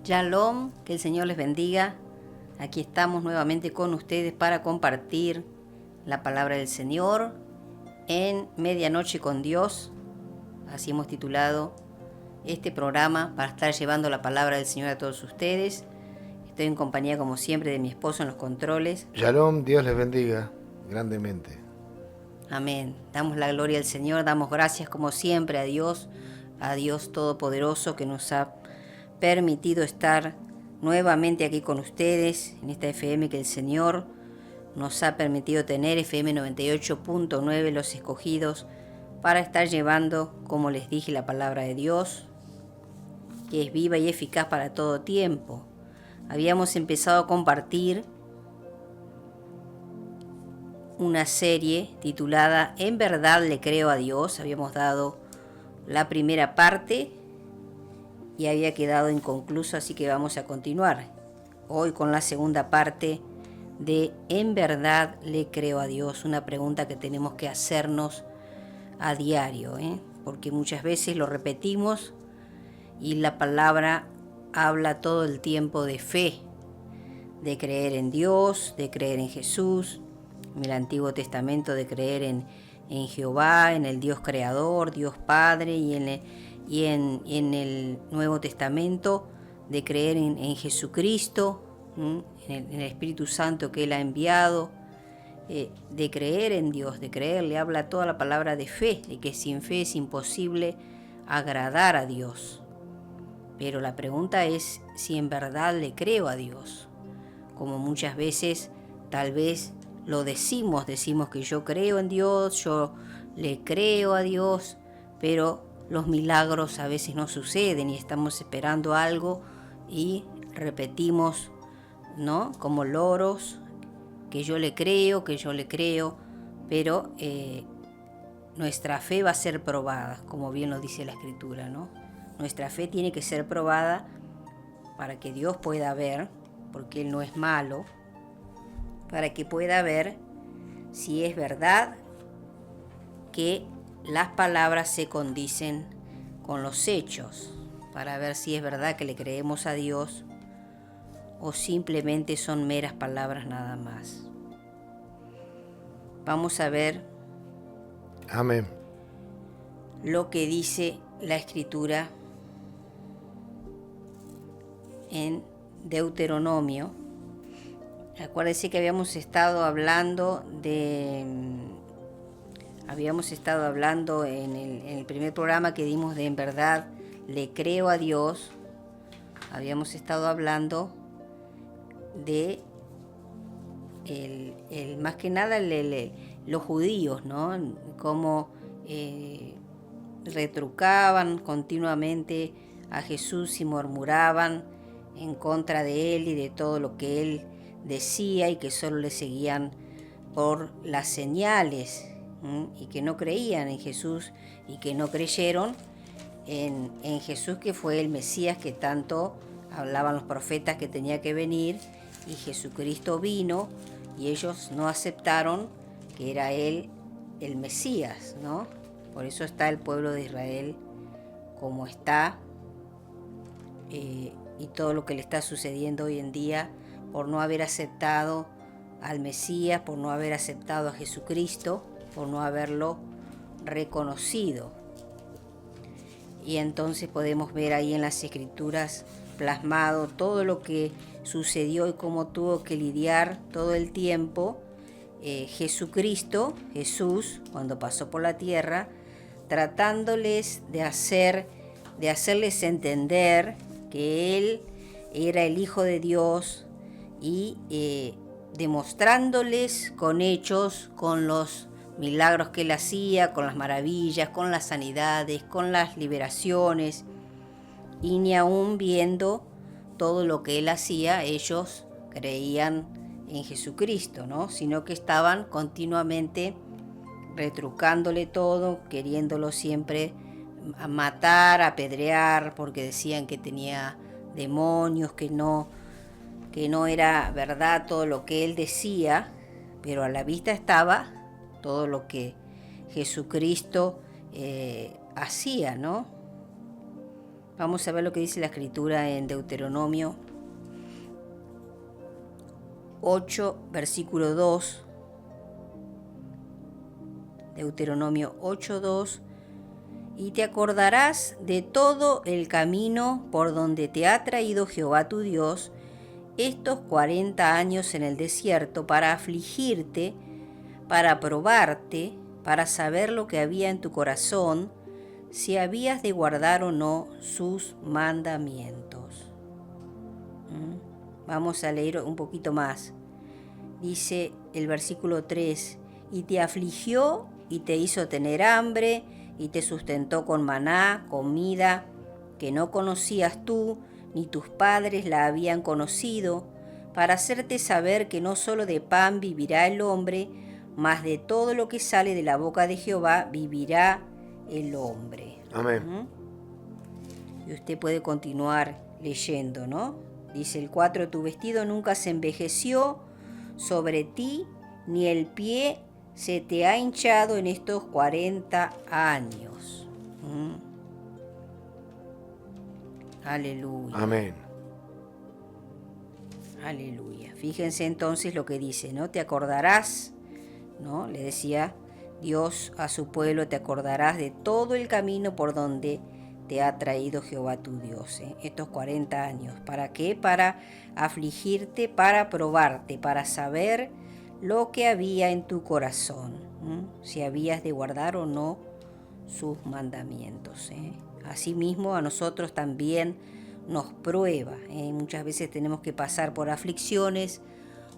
Shalom, que el Señor les bendiga. Aquí estamos nuevamente con ustedes para compartir la palabra del Señor en Medianoche con Dios. Así hemos titulado este programa para estar llevando la palabra del Señor a todos ustedes. Estoy en compañía, como siempre, de mi esposo en los controles. Shalom, Dios les bendiga grandemente. Amén. Damos la gloria al Señor, damos gracias como siempre a Dios Todopoderoso que nos ha permitido estar nuevamente aquí con ustedes en esta FM que el Señor nos ha permitido tener, FM 98.9, Los Escogidos, para estar llevando, como les dije, la palabra de Dios, que es viva y eficaz para todo tiempo. Habíamos empezado a compartir una serie titulada En verdad le creo a Dios. Habíamos dado la primera parte y había quedado inconcluso, así que vamos a continuar hoy con la segunda parte de En verdad le creo a Dios, una pregunta que tenemos que hacernos a diario, porque muchas veces lo repetimos y la palabra habla todo el tiempo de fe, de creer en Dios, de creer en Jesús, en el Antiguo Testamento de creer en Jehová, en el Dios Creador, Dios Padre, y en el Nuevo Testamento de creer en Jesucristo, en el Espíritu Santo que Él ha enviado, de creer en Dios, de creer, le habla toda la palabra de fe, de que sin fe es imposible agradar a Dios. Pero la pregunta es si en verdad le creo a Dios. Como muchas veces tal vez lo decimos que yo creo en Dios, yo le creo a Dios, pero los milagros a veces no suceden y estamos esperando algo y repetimos, ¿no? Como loros, que yo le creo, pero nuestra fe va a ser probada, como bien lo dice la Escritura, ¿no? Nuestra fe tiene que ser probada para que Dios pueda ver, porque Él no es malo, para que pueda ver si es verdad que las palabras se condicen con los hechos, para ver si es verdad que le creemos a Dios o simplemente son meras palabras nada más. Vamos a ver Amén. lo que dice la Escritura en Deuteronomio. Acuérdense que habíamos estado hablando en el primer programa que dimos de En verdad le creo a Dios. Habíamos estado hablando de más que nada los judíos, ¿no? Cómo retrucaban continuamente a Jesús y murmuraban en contra de Él y de todo lo que Él decía, y que solo le seguían por las señales, y que no creían en Jesús y que no creyeron en Jesús, que fue el Mesías que tanto hablaban los profetas que tenía que venir, y Jesucristo vino y ellos no aceptaron que era Él el Mesías, ¿no? Por eso está el pueblo de Israel como está, y todo lo que le está sucediendo hoy en día por no haber aceptado al Mesías, por no haber aceptado a Jesucristo, por no haberlo reconocido. Y entonces podemos ver ahí en las Escrituras plasmado todo lo que sucedió y cómo tuvo que lidiar todo el tiempo Jesús, cuando pasó por la tierra, tratándoles de hacerles entender que Él era el Hijo de Dios, y demostrándoles con hechos, con los milagros que Él hacía, con las maravillas, con las sanidades, con las liberaciones, y ni aún viendo todo lo que Él hacía, ellos creían en Jesucristo, ¿no? Sino que estaban continuamente retrucándole todo, queriéndolo siempre matar, apedrear, porque decían que tenía demonios, que no era verdad todo lo que Él decía, pero a la vista estaba todo lo que Jesucristo hacía, ¿no? Vamos a ver lo que dice la Escritura en Deuteronomio 8, versículo 2. Deuteronomio 8, 2. Y te acordarás de todo el camino por donde te ha traído Jehová tu Dios estos 40 años en el desierto, para afligirte, para probarte, para saber lo que había en tu corazón, si habías de guardar o no sus mandamientos. Vamos a leer un poquito más. Dice el versículo 3, y te afligió y te hizo tener hambre, y te sustentó con maná, comida que no conocías tú, ni tus padres la habían conocido, para hacerte saber que no solo de pan vivirá el hombre, mas de todo lo que sale de la boca de Jehová vivirá el hombre. Amén. Y usted puede continuar leyendo, ¿no? Dice el 4, tu vestido nunca se envejeció sobre ti, ni el pie se te ha hinchado en estos 40 años. Aleluya. Amén. Aleluya. Fíjense entonces lo que dice, ¿no? Te acordarás, ¿no? Le decía Dios a su pueblo, te acordarás de todo el camino por donde te ha traído Jehová tu Dios, estos 40 años. ¿Para qué? Para afligirte, para probarte, para saber lo que había en tu corazón, si habías de guardar o no sus mandamientos. Asimismo, a nosotros también nos prueba. Muchas veces tenemos que pasar por aflicciones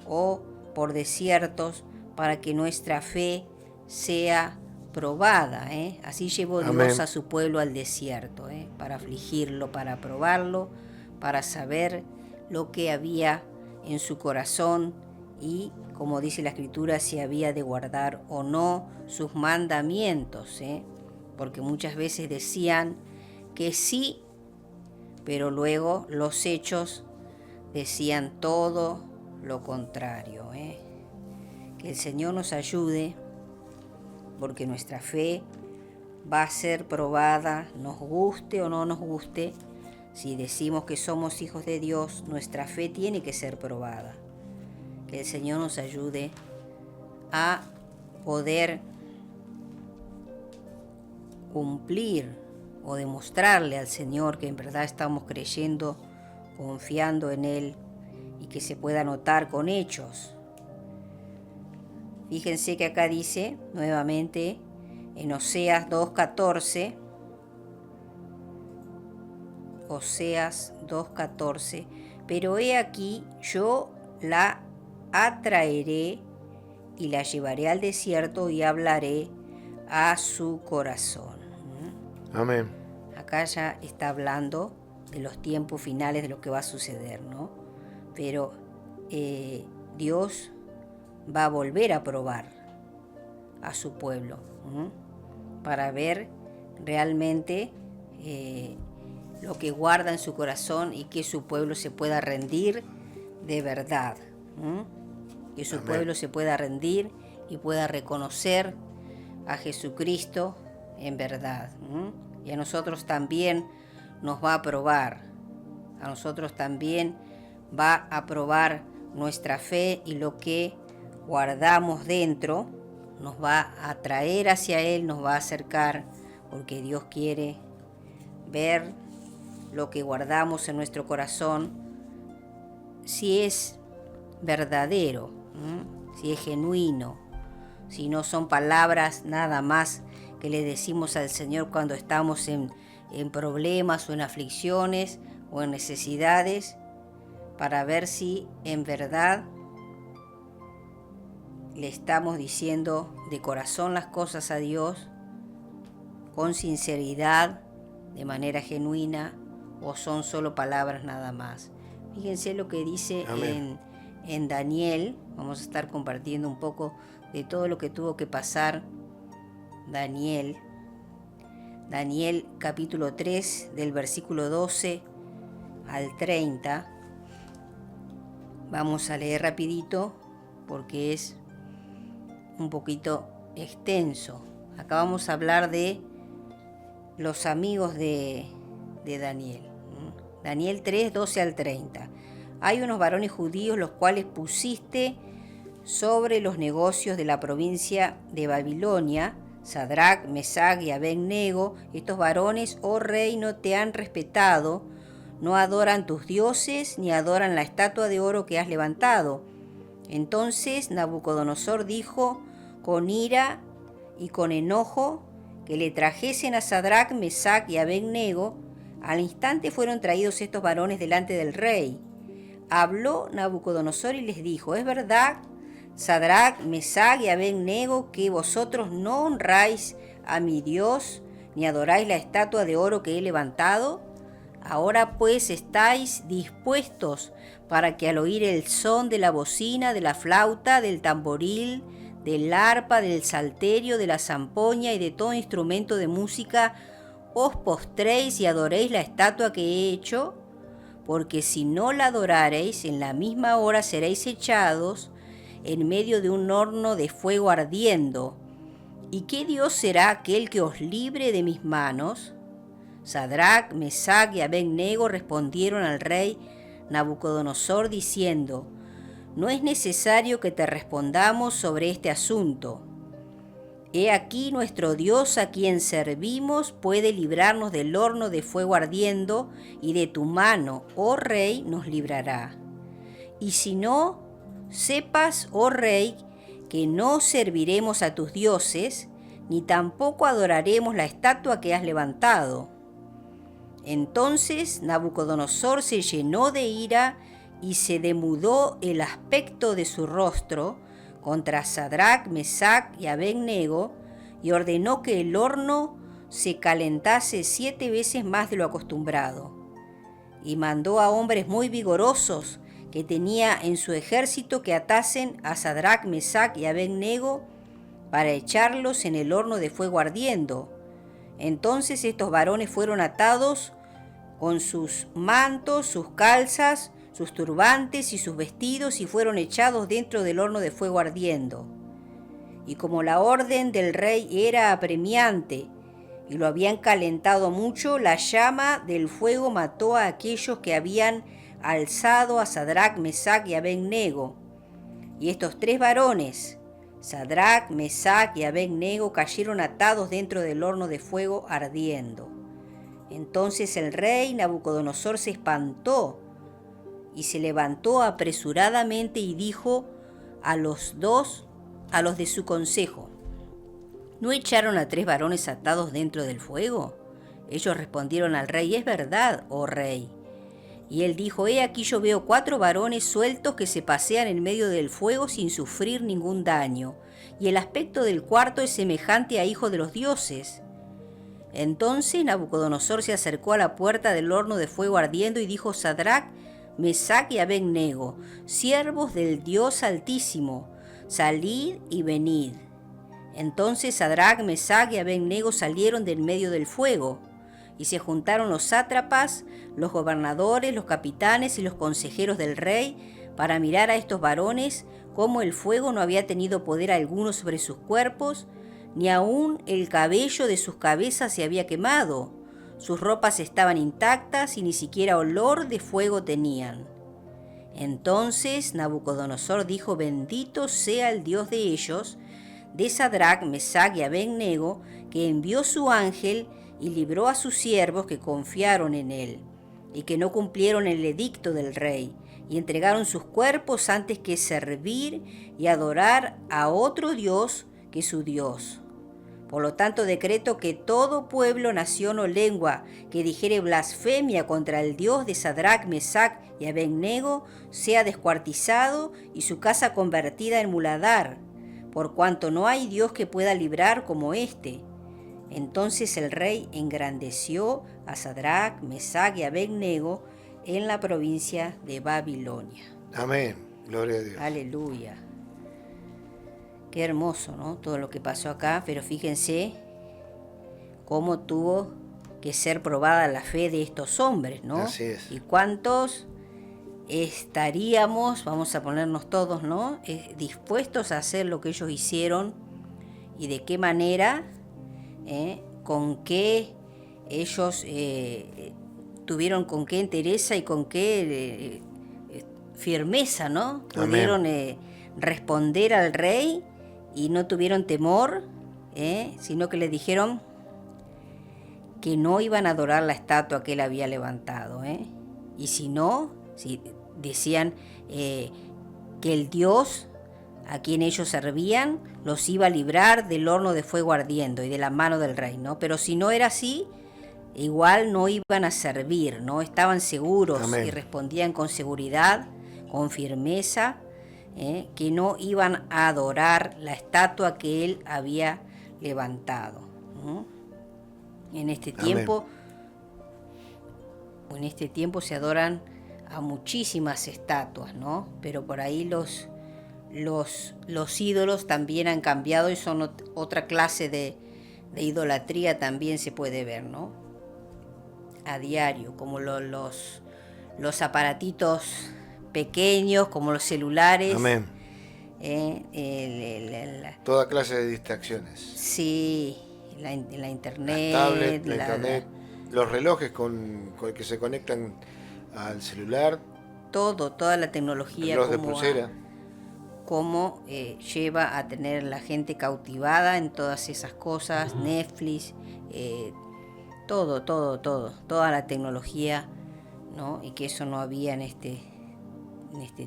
o por desiertos para que nuestra fe sea probada. Así llevó Dios Amén. a su pueblo al desierto, para afligirlo, para probarlo, para saber lo que había en su corazón y, como dice la Escritura, si había de guardar o no sus mandamientos, porque muchas veces decían que sí, pero luego los hechos decían todo lo contrario. Que el Señor nos ayude, porque nuestra fe va a ser probada, nos guste o no nos guste. Si decimos que somos hijos de Dios, nuestra fe tiene que ser probada. Que el Señor nos ayude a poder cumplir o demostrarle al Señor que en verdad estamos creyendo, confiando en Él, y que se pueda notar con hechos. Fíjense que acá dice nuevamente en Oseas 2:14, Oseas 2:14, pero he aquí yo la atraeré y la llevaré al desierto y hablaré a su corazón. Amén. Acá ya está hablando de los tiempos finales, de lo que va a suceder, ¿no? Pero Dios va a volver a probar a su pueblo, para ver realmente lo que guarda en su corazón y que su pueblo se pueda rendir de verdad. Que su pueblo se pueda rendir y pueda reconocer a Jesucristo en verdad. Y a nosotros también nos va a probar. A nosotros también va a probar nuestra fe, y lo que guardamos dentro nos va a atraer hacia Él, nos va a acercar, porque Dios quiere ver lo que guardamos en nuestro corazón, si es verdadero, si es genuino, si no son palabras nada más que le decimos al Señor cuando estamos en problemas o en aflicciones o en necesidades, para ver si en verdad le estamos diciendo de corazón las cosas a Dios, con sinceridad, de manera genuina, o son solo palabras nada más. Fíjense lo que dice en Daniel. Vamos a estar compartiendo un poco de todo lo que tuvo que pasar Daniel. Daniel capítulo 3, del versículo 12 al 30. Vamos a leer rapidito porque es un poquito extenso. Acá vamos a hablar de los amigos de de Daniel. Daniel 3, 12 al 30. Hay unos varones judíos los cuales pusiste sobre los negocios de la provincia de Babilonia, Sadrac, Mesach y Abed-nego. Estos varones, oh rey, no te han respetado, no adoran tus dioses, ni adoran la estatua de oro que has levantado. Entonces Nabucodonosor dijo con ira y con enojo que le trajesen a Sadrac, Mesach y Abed-nego. Al instante fueron traídos estos varones delante del rey. Habló Nabucodonosor y les dijo: ¿es verdad, Sadrac, Mesach y Abed-nego, que vosotros no honráis a mi Dios, ni adoráis la estatua de oro que he levantado? Ahora pues estáis dispuestos para que al oír el son de la bocina, de la flauta, del tamboril, del arpa, del salterio, de la zampoña y de todo instrumento de música, os postréis y adoréis la estatua que he hecho, porque si no la adorareis, en la misma hora seréis echados en medio de un horno de fuego ardiendo. ¿Y qué Dios será aquel que os libre de mis manos? Sadrac, Mesach y Abed-nego respondieron al rey Nabucodonosor diciendo: no es necesario que te respondamos sobre este asunto. He aquí nuestro Dios a quien servimos puede librarnos del horno de fuego ardiendo, y de tu mano, oh rey, nos librará. Y si no, sepas, oh rey, que no serviremos a tus dioses, ni tampoco adoraremos la estatua que has levantado. Entonces Nabucodonosor se llenó de ira y se demudó el aspecto de su rostro contra Sadrac, Mesach y Abed-nego, y ordenó que el horno se calentase 7 veces más de lo acostumbrado. Y mandó a hombres muy vigorosos que tenía en su ejército que atasen a Sadrac, Mesach y Abed-nego para echarlos en el horno de fuego ardiendo. Entonces estos varones fueron atados con sus mantos, sus calzas, sus turbantes y sus vestidos, y fueron echados dentro del horno de fuego ardiendo. Y como la orden del rey era apremiante y lo habían calentado mucho, la llama del fuego mató a aquellos que habían alzado a Sadrac, Mesach y Abed-nego. Y estos 3 varones, Sadrac, Mesach y Abed-nego, cayeron atados dentro del horno de fuego ardiendo. Entonces el rey Nabucodonosor se espantó y se levantó apresuradamente y dijo a los de su consejo: ¿no echaron a 3 varones atados dentro del fuego? Ellos respondieron al rey: es verdad, oh rey. Y él dijo: he aquí yo veo 4 varones sueltos que se pasean en medio del fuego sin sufrir ningún daño, y el aspecto del cuarto es semejante a hijo de los dioses. Entonces Nabucodonosor se acercó a la puerta del horno de fuego ardiendo y dijo: Sadrac, Mesach y Abed-nego, siervos del Dios Altísimo, salid y venid. Entonces Sadrac, Mesach y Abed-nego salieron del medio del fuego, y se juntaron los sátrapas, los gobernadores, los capitanes y los consejeros del rey para mirar a estos varones, cómo el fuego no había tenido poder alguno sobre sus cuerpos, ni aún el cabello de sus cabezas se había quemado. Sus ropas estaban intactas y ni siquiera olor de fuego tenían. Entonces Nabucodonosor dijo: bendito sea el Dios de ellos, de Sadrac, Mesach y Abed-nego, que envió su ángel y libró a sus siervos que confiaron en él, y que no cumplieron el edicto del rey, y entregaron sus cuerpos antes que servir y adorar a otro Dios que su Dios. Por lo tanto, decreto que todo pueblo, nación o lengua que dijere blasfemia contra el Dios de Sadrac, Mesach y Abed-nego sea descuartizado y su casa convertida en muladar, por cuanto no hay Dios que pueda librar como éste. Entonces el rey engrandeció a Sadrac, Mesach y Abed-nego en la provincia de Babilonia. Amén. Gloria a Dios. Aleluya. Qué hermoso, ¿no? Todo lo que pasó acá, pero fíjense cómo tuvo que ser probada la fe de estos hombres, ¿no? Así es. Y cuántos estaríamos, vamos a ponernos todos, ¿no? Dispuestos a hacer lo que ellos hicieron, y de qué manera, con qué ellos tuvieron con qué entereza y con qué firmeza, ¿no? Pudieron responder al rey y no tuvieron temor, sino que le dijeron que no iban a adorar la estatua que él había levantado, y si decían que el Dios a quien ellos servían los iba a librar del horno de fuego ardiendo y de la mano del rey, ¿no? Pero si no era así, igual no iban a servir, ¿no? Estaban seguros. Amén. Y respondían con seguridad, con firmeza, que no iban a adorar la estatua que él había levantado, ¿no? En este tiempo se adoran a muchísimas estatuas, ¿no? Pero por ahí los ídolos también han cambiado y son otra clase de idolatría, también se puede ver, ¿no? A diario, como los aparatitos pequeños, como los celulares. Amén. Toda clase de distracciones. Sí, la internet. Las tablets, la internet, los relojes con que se conectan al celular. Toda la tecnología. Reloj de pulsera. Cómo lleva a tener la gente cautivada en todas esas cosas, Netflix, toda la tecnología, ¿no? Y que eso no había en este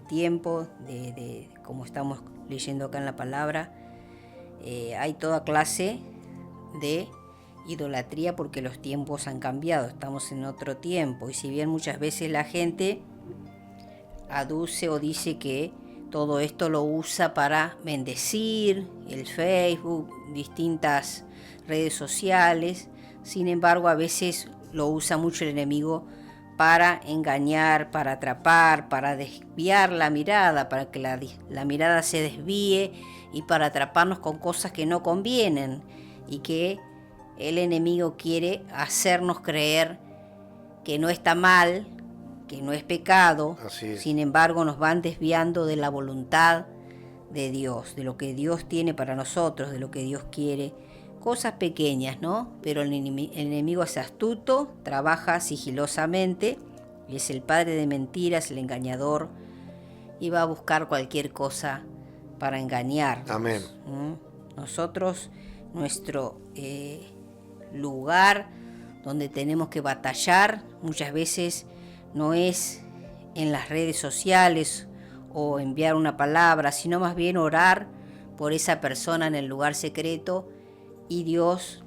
tiempo, de como estamos leyendo acá en la palabra. Hay toda clase de idolatría porque los tiempos han cambiado, estamos en otro tiempo, y si bien muchas veces la gente aduce o dice que todo esto lo usa para bendecir, el Facebook, distintas redes sociales, sin embargo a veces lo usa mucho el enemigo para engañar, para atrapar, para desviar la mirada, para que la mirada se desvíe y para atraparnos con cosas que no convienen, y que el enemigo quiere hacernos creer que no está mal, que no es pecado. Sin embargo nos van desviando de la voluntad de Dios, de lo que Dios tiene para nosotros, de lo que Dios quiere. Cosas pequeñas, ¿no? Pero el enemigo es astuto, trabaja sigilosamente, es el padre de mentiras, el engañador, y va a buscar cualquier cosa para engañarnos. Amén. Nosotros, nuestro lugar donde tenemos que batallar muchas veces no es en las redes sociales o enviar una palabra, sino más bien orar por esa persona en el lugar secreto, y Dios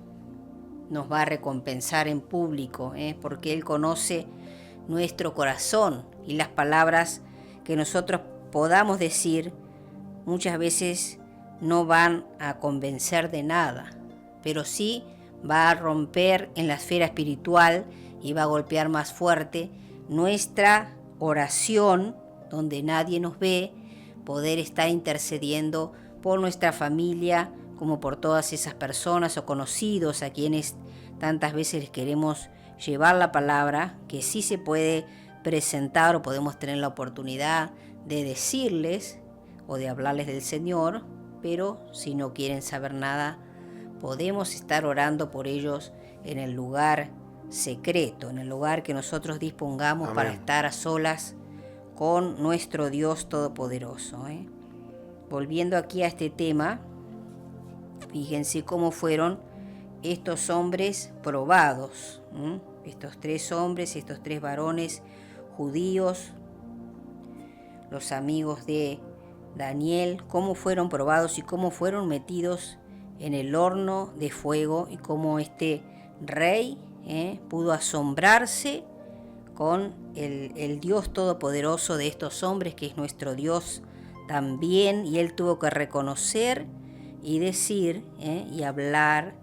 nos va a recompensar en público, porque Él conoce nuestro corazón, y las palabras que nosotros podamos decir muchas veces no van a convencer de nada, pero sí va a romper en la esfera espiritual y va a golpear más fuerte nuestra oración, donde nadie nos ve, poder estar intercediendo por nuestra familia, como por todas esas personas o conocidos a quienes tantas veces les queremos llevar la palabra, que sí se puede presentar o podemos tener la oportunidad de decirles o de hablarles del Señor, pero si no quieren saber nada, podemos estar orando por ellos en el lugar secreto, en el lugar que nosotros dispongamos. Amén. Para estar a solas con nuestro Dios Todopoderoso. Volviendo aquí a este tema, fíjense cómo fueron estos hombres probados, estos tres hombres, estos tres varones judíos, los amigos de Daniel, cómo fueron probados y cómo fueron metidos en el horno de fuego, y cómo este rey pudo asombrarse con el Dios Todopoderoso de estos hombres, que es nuestro Dios también, y él tuvo que reconocer y decir y hablar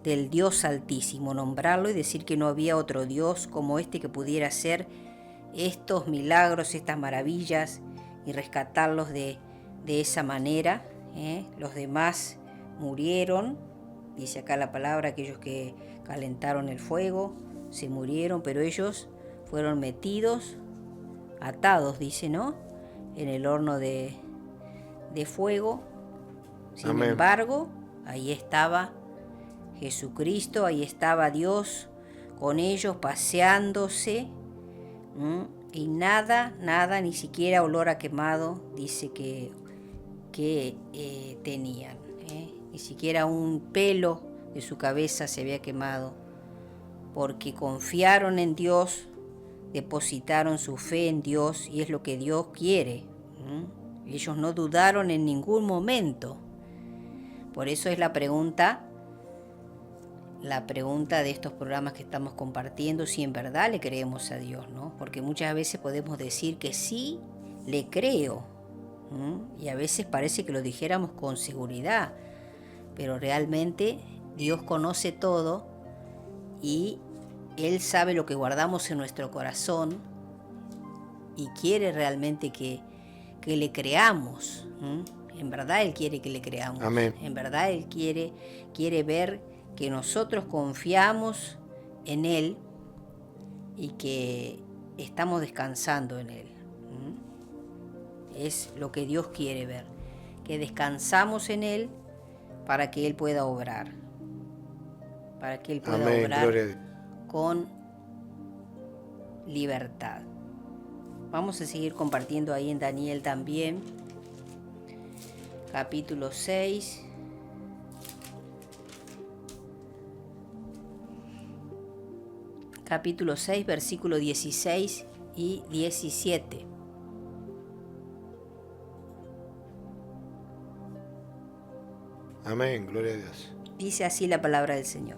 del Dios Altísimo, nombrarlo y decir que no había otro Dios como este que pudiera hacer estos milagros, estas maravillas, y rescatarlos de esa manera. Los demás murieron, dice acá la palabra, aquellos que calentaron el fuego se murieron, pero ellos fueron metidos, atados, dice, ¿no?, en el horno de fuego. Sin Amén. Embargo, ahí estaba Jesucristo, ahí estaba Dios con ellos, paseándose Y nada, ni siquiera olor a quemado, dice que tenían. Ni siquiera un pelo de su cabeza se había quemado, porque confiaron en Dios, depositaron su fe en Dios, y es lo que Dios quiere. Ellos no dudaron en ningún momento. Por eso es la pregunta de estos programas que estamos compartiendo, si en verdad le creemos a Dios, ¿no? Porque muchas veces podemos decir que sí, le creo, y a veces parece que lo dijéramos con seguridad, pero realmente Dios conoce todo y Él sabe lo que guardamos en nuestro corazón y quiere realmente que le creamos. En verdad Él quiere que le creamos. Amén. En verdad Él quiere ver que nosotros confiamos en Él y que estamos descansando en Él. Es lo que Dios quiere ver, que descansamos en Él para que Él pueda obrar. Para que Él pueda Amén, obrar gloria. con libertad. Vamos a seguir compartiendo ahí en Daniel también. Capítulo 6. Capítulo 6, versículo 16 y 17. Amén, gloria a Dios. Dice así la palabra del Señor.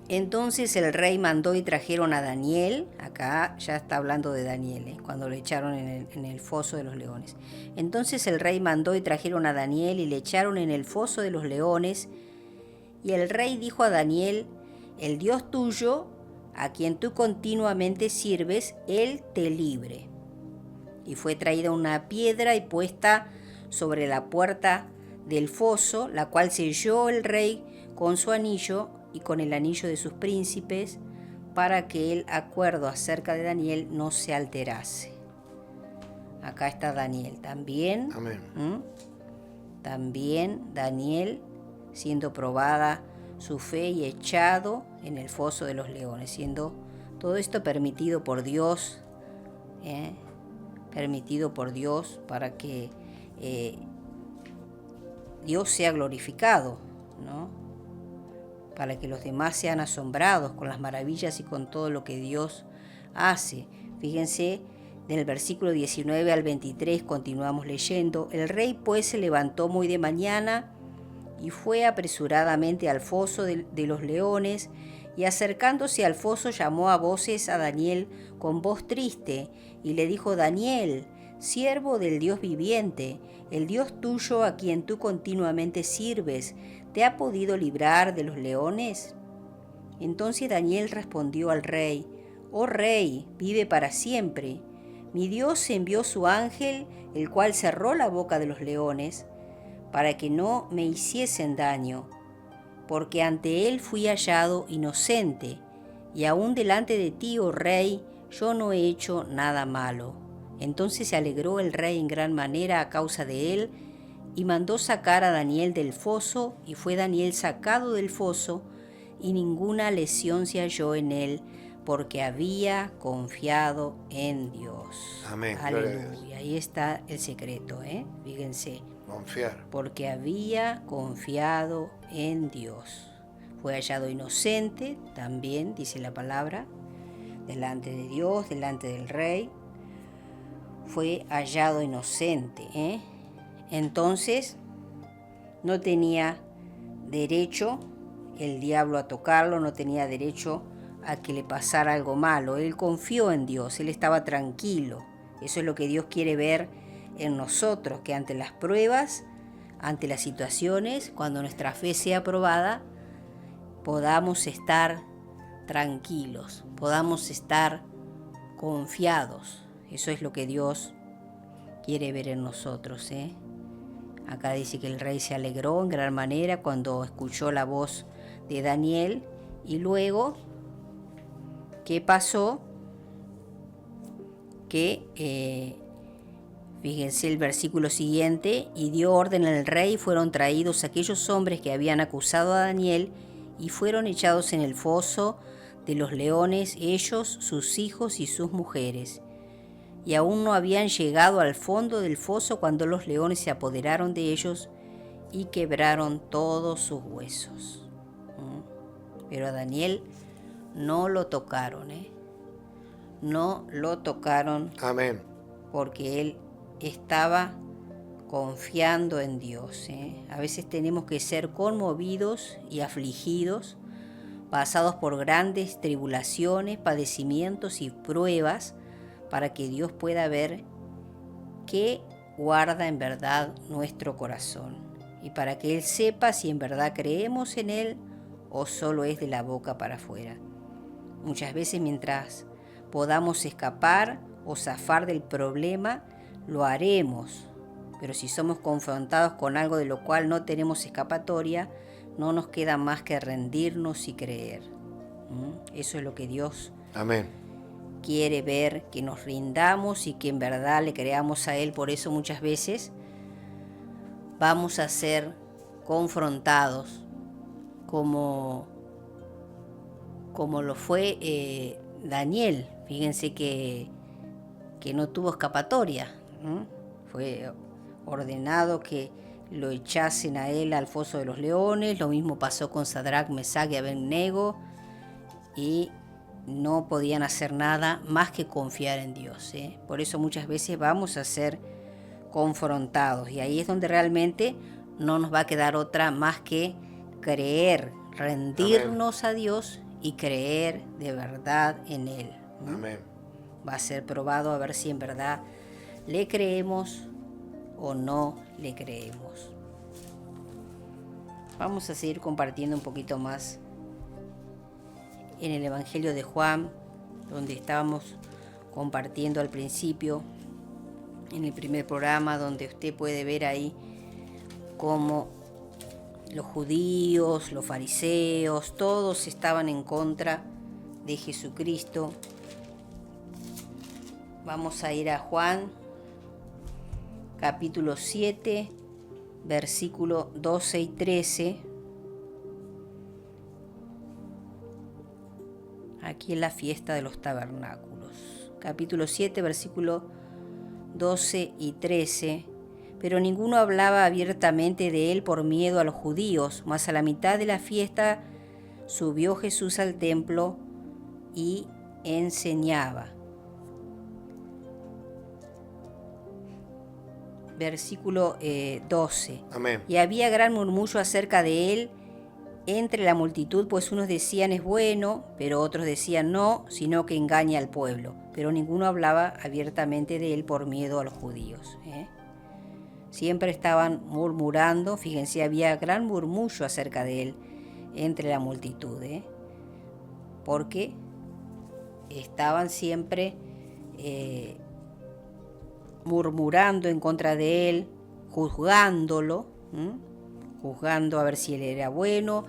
Entonces el rey mandó y trajeron a Daniel, acá ya está hablando de Daniel, cuando lo echaron en el foso de los leones. Entonces el rey mandó y trajeron a Daniel y le echaron en el foso de los leones. Y el rey dijo a Daniel: el Dios tuyo, a quien tú continuamente sirves, Él te libre. Y fue traída una piedra y puesta sobre la puerta del foso, la cual selló el rey con su anillo y con el anillo de sus príncipes, para que el acuerdo acerca de Daniel no se alterase. Acá está Daniel también. Amén. También Daniel siendo probada su fe y echado en el foso de los leones, siendo todo esto permitido por Dios, para que Dios sea glorificado, ¿no? Para que los demás sean asombrados con las maravillas y con todo lo que Dios hace. Fíjense, del versículo 19 al 23 continuamos leyendo. El rey pues se levantó muy de mañana y fue apresuradamente al foso de los leones, y acercándose al foso llamó a voces a Daniel con voz triste, y le dijo: Daniel, siervo del Dios viviente, el Dios tuyo a quien tú continuamente sirves, ¿te ha podido librar de los leones? Entonces Daniel respondió al rey: Oh rey, vive para siempre. Mi Dios envió su ángel, el cual cerró la boca de los leones, para que no me hiciesen daño, porque ante él fui hallado inocente, y aún delante de ti, oh rey, yo no he hecho nada malo. Entonces se alegró el rey en gran manera a causa de él, y mandó sacar a Daniel del foso, y fue Daniel sacado del foso, y ninguna lesión se halló en él, porque había confiado en Dios. Amén. Aleluya. Ahí está el secreto, fíjense. Confiar. Porque había confiado en Dios. Fue hallado inocente, también dice la palabra, delante de Dios, delante del rey. Fue hallado inocente. Entonces, no tenía derecho el diablo a tocarlo, no tenía derecho a que le pasara algo malo. Él confió en Dios, él estaba tranquilo. Eso es lo que Dios quiere ver en nosotros, que ante las pruebas, ante las situaciones, cuando nuestra fe sea probada, podamos estar tranquilos, podamos estar confiados. Eso es lo que Dios quiere ver en nosotros. Acá dice que el rey se alegró en gran manera cuando escuchó la voz de Daniel. Y luego, ¿qué pasó? Que fíjense el versículo siguiente: y dio orden al rey, fueron traídos aquellos hombres que habían acusado a Daniel, y fueron echados en el foso de los leones, ellos, sus hijos y sus mujeres. Y aún no habían llegado al fondo del foso cuando los leones se apoderaron de ellos y quebraron todos sus huesos. Pero a Daniel no lo tocaron, no lo tocaron. Amén. Porque él estaba confiando en Dios. A veces tenemos que ser conmovidos y afligidos, pasados por grandes tribulaciones, padecimientos y pruebas, para que Dios pueda ver qué guarda en verdad nuestro corazón y para que Él sepa si en verdad creemos en Él o solo es de la boca para afuera. Muchas veces mientras podamos escapar o zafar del problema, lo haremos, pero si somos confrontados con algo de lo cual no tenemos escapatoria, no nos queda más que rendirnos y creer. Eso es lo que Dios Amén. quiere ver, que nos rindamos y que en verdad le creamos a Él. Por eso muchas veces vamos a ser confrontados como lo fue Daniel. Fíjense que no tuvo escapatoria. Fue ordenado que lo echasen a él al foso de los leones. Lo mismo pasó con Sadrach, Mesach y Abednego, y no podían hacer nada más que confiar en Dios. Por eso muchas veces vamos a ser confrontados, y ahí es donde realmente no nos va a quedar otra más que creer, rendirnos a Dios y creer de verdad en Él. Amén. Va a ser probado a ver si en verdad le creemos o no le creemos. Vamos a seguir compartiendo un poquito más en el Evangelio de Juan, donde estábamos compartiendo al principio, en el primer programa, donde usted puede ver ahí cómo los judíos, los fariseos, todos estaban en contra de Jesucristo. Vamos a ir a Juan, capítulo 7, versículo 12 y 13. Aquí en la fiesta de los tabernáculos. Capítulo 7, versículo 12 y 13. Pero ninguno hablaba abiertamente de él por miedo a los judíos, mas a la mitad de la fiesta subió Jesús al templo y enseñaba. Versículo 12. Amén. Y había gran murmullo acerca de él entre la multitud, pues unos decían es bueno, pero otros decían no, sino que engaña al pueblo. Pero ninguno hablaba abiertamente de él por miedo a los judíos. Siempre estaban murmurando, fíjense, había gran murmullo acerca de él entre la multitud, porque estaban siempre murmurando en contra de él, juzgándolo, juzgando a ver si él era bueno.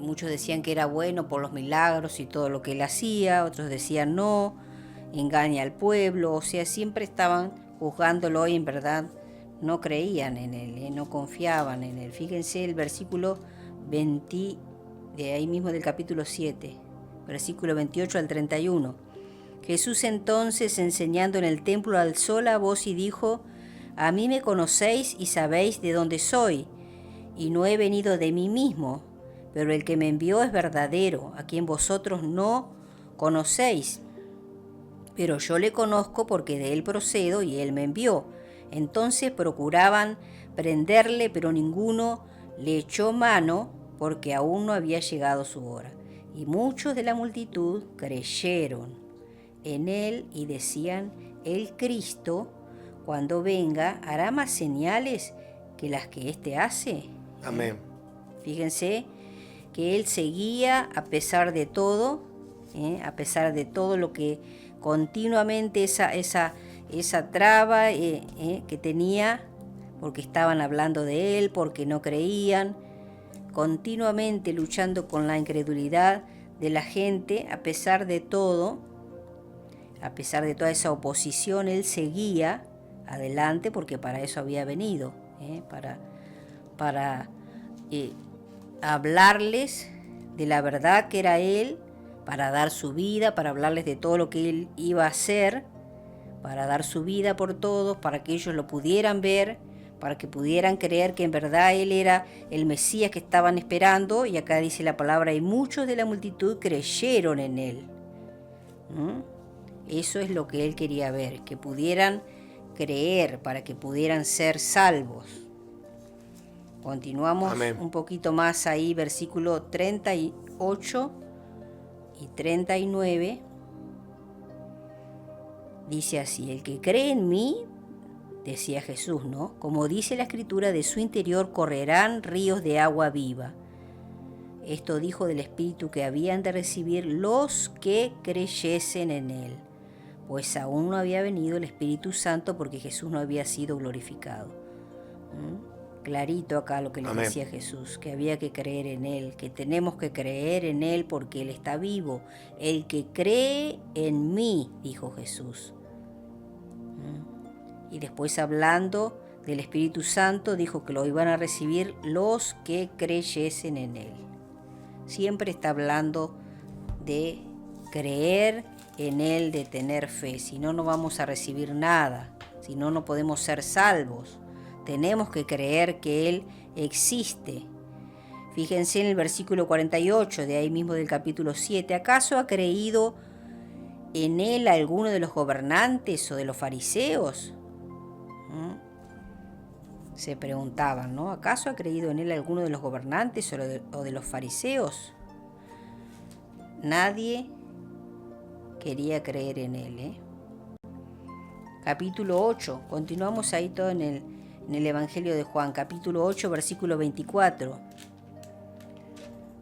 Muchos decían que era bueno por los milagros y todo lo que él hacía, otros decían no, engaña al pueblo. O sea, siempre estaban juzgándolo y en verdad no creían en él, no confiaban en él. Fíjense el versículo 20, de ahí mismo del capítulo 7, versículo 28 al 31. Jesús entonces, enseñando en el templo, alzó la voz y dijo: a mí me conocéis y sabéis de dónde soy, y no he venido de mí mismo, pero el que me envió es verdadero, a quien vosotros no conocéis. Pero yo le conozco porque de él procedo y él me envió. Entonces procuraban prenderle, pero ninguno le echó mano, porque aún no había llegado su hora. Y muchos de la multitud creyeron en él y decían: el Cristo, cuando venga, hará más señales que las que éste hace. Amén. Fíjense que él seguía a pesar de todo, a pesar de todo lo que continuamente esa traba que tenía, porque estaban hablando de él, porque no creían, continuamente luchando con la incredulidad de la gente. A pesar de todo, a pesar de toda esa oposición, él seguía adelante, porque para eso había venido, para hablarles de la verdad que era él, para dar su vida, para hablarles de todo lo que Él iba a hacer, para dar su vida por todos, para que ellos lo pudieran ver, para que pudieran creer que en verdad Él era el Mesías que estaban esperando. Y acá dice la palabra, y muchos de la multitud creyeron en Él. Eso es lo que Él quería ver, que pudieran creer, para que pudieran ser salvos. Continuamos. Amén. Un poquito más ahí, versículo 38 y 39. Dice así, el que cree en mí, decía Jesús, ¿no? Como dice la Escritura, de su interior correrán ríos de agua viva. Esto dijo del Espíritu que habían de recibir los que creyesen en Él, pues aún no había venido el Espíritu Santo porque Jesús no había sido glorificado. Clarito acá lo que le decía Jesús, que había que creer en Él, que tenemos que creer en Él porque Él está vivo. El que cree en mí, dijo Jesús. Y después, hablando del Espíritu Santo, dijo que lo iban a recibir los que creyesen en Él. Siempre está hablando de creer en Él, de tener fe. Si no, no vamos a recibir nada. Si no, no podemos ser salvos. Tenemos que creer que Él existe. Fíjense en el versículo 48, de ahí mismo del capítulo 7. ¿Acaso ha creído en Él alguno de los gobernantes o de los fariseos? Se preguntaban, ¿no? ¿Acaso ha creído en Él alguno de los gobernantes o de los fariseos? Nadie quería creer en Él, Capítulo 8, continuamos ahí todo en el Evangelio de Juan, capítulo 8, versículo 24.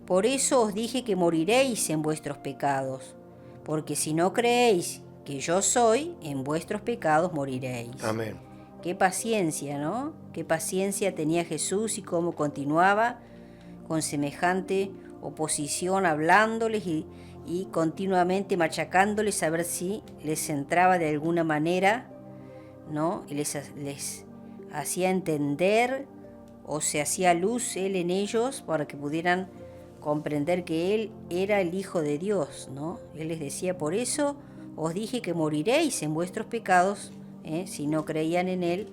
Por eso os dije que moriréis en vuestros pecados, porque si no creéis que yo soy, en vuestros pecados moriréis. Amén. Qué paciencia, ¿no? Qué paciencia tenía Jesús y cómo continuaba con semejante oposición, hablándoles y continuamente machacándoles a ver si les entraba de alguna manera, ¿no? Y les hacía entender o se hacía luz Él en ellos para que pudieran comprender que Él era el Hijo de Dios, ¿no? Él les decía, por eso os dije que moriréis en vuestros pecados, si no creían en Él,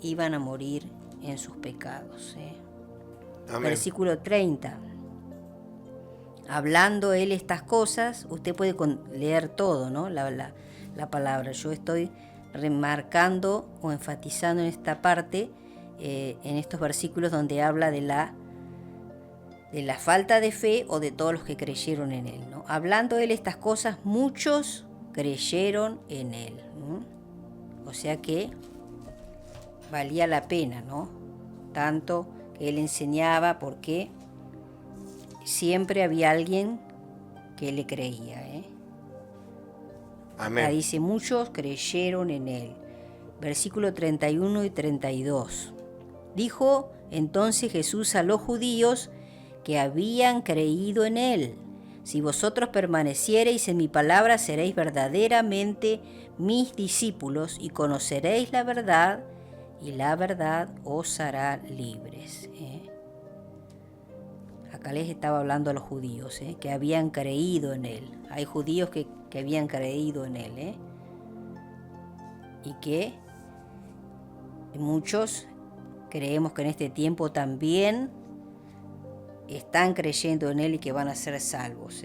iban a morir en sus pecados. Amén. Versículo 30. Hablando Él estas cosas, usted puede leer todo, ¿no? La palabra. Yo estoy remarcando o enfatizando en esta parte, en estos versículos donde habla de la falta de fe o de todos los que creyeron en Él, ¿no? Hablando Él estas cosas, muchos creyeron en Él, ¿no? O sea que valía la pena, ¿no? Tanto que Él enseñaba, porque siempre había alguien que le creía, Amén. Acá dice, muchos creyeron en Él. Versículo 31 y 32. Dijo entonces Jesús a los judíos que habían creído en Él: si vosotros permaneciereis en mi palabra, seréis verdaderamente mis discípulos y conoceréis la verdad, y la verdad os hará libres. Acá les estaba hablando a los judíos, que habían creído en Él. Hay judíos que habían creído en Él, y que muchos creemos que en este tiempo también están creyendo en Él y que van a ser salvos,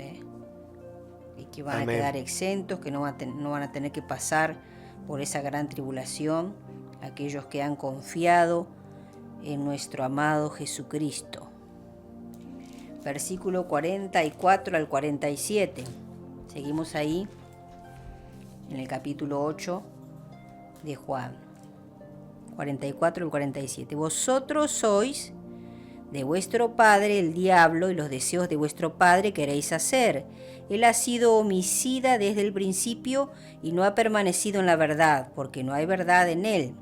y que van Amén. A quedar exentos, que no van a tener que pasar por esa gran tribulación, aquellos que han confiado en nuestro amado Jesucristo. Versículo 44 al 47. Seguimos ahí en el capítulo 8 de Juan. 44 al 47. Vosotros sois de vuestro padre el diablo, y los deseos de vuestro padre queréis hacer. Él ha sido homicida desde el principio y no ha permanecido en la verdad, porque no hay verdad en él.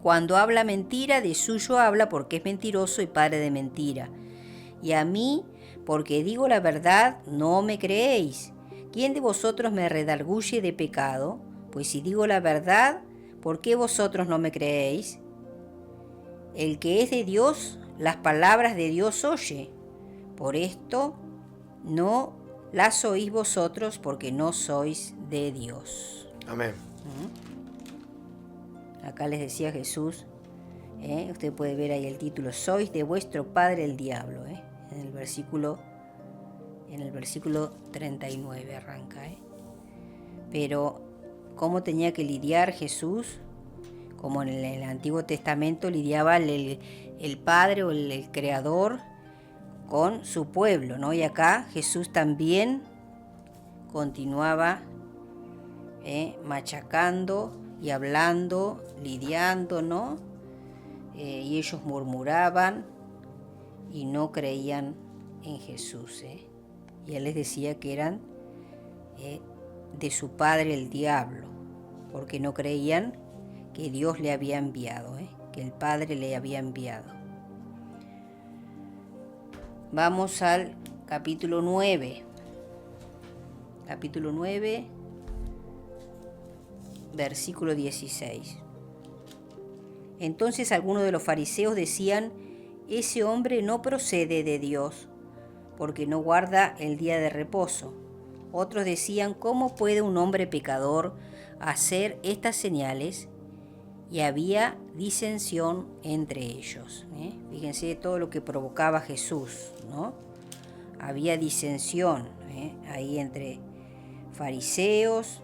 Cuando habla mentira, de suyo habla, porque es mentiroso y padre de mentira. Y a mí, porque digo la verdad, no me creéis. ¿Quién de vosotros me redarguye de pecado? Pues si digo la verdad, ¿por qué vosotros no me creéis? El que es de Dios, las palabras de Dios oye. Por esto no las oís vosotros porque no sois de Dios. Amén. Acá les decía Jesús, usted puede ver ahí el título, sois de vuestro padre el diablo, en el versículo 39 arranca. Pero cómo tenía que lidiar Jesús, como en el Antiguo Testamento lidiaba el Padre o el Creador con su pueblo, ¿no? Y acá Jesús también continuaba machacando y hablando, lidiando, ¿no? Y ellos murmuraban y no creían en Jesús, Y él les decía que eran de su padre el diablo, porque no creían que Dios le había enviado, que el Padre le había enviado. Vamos al capítulo 9. Capítulo 9, versículo 16. Entonces algunos de los fariseos decían, ese hombre no procede de Dios, porque no guarda el día de reposo. Otros decían, ¿cómo puede un hombre pecador hacer estas señales? Y había disensión entre ellos. Fíjense todo lo que provocaba Jesús, ¿no? Había disensión ahí entre fariseos,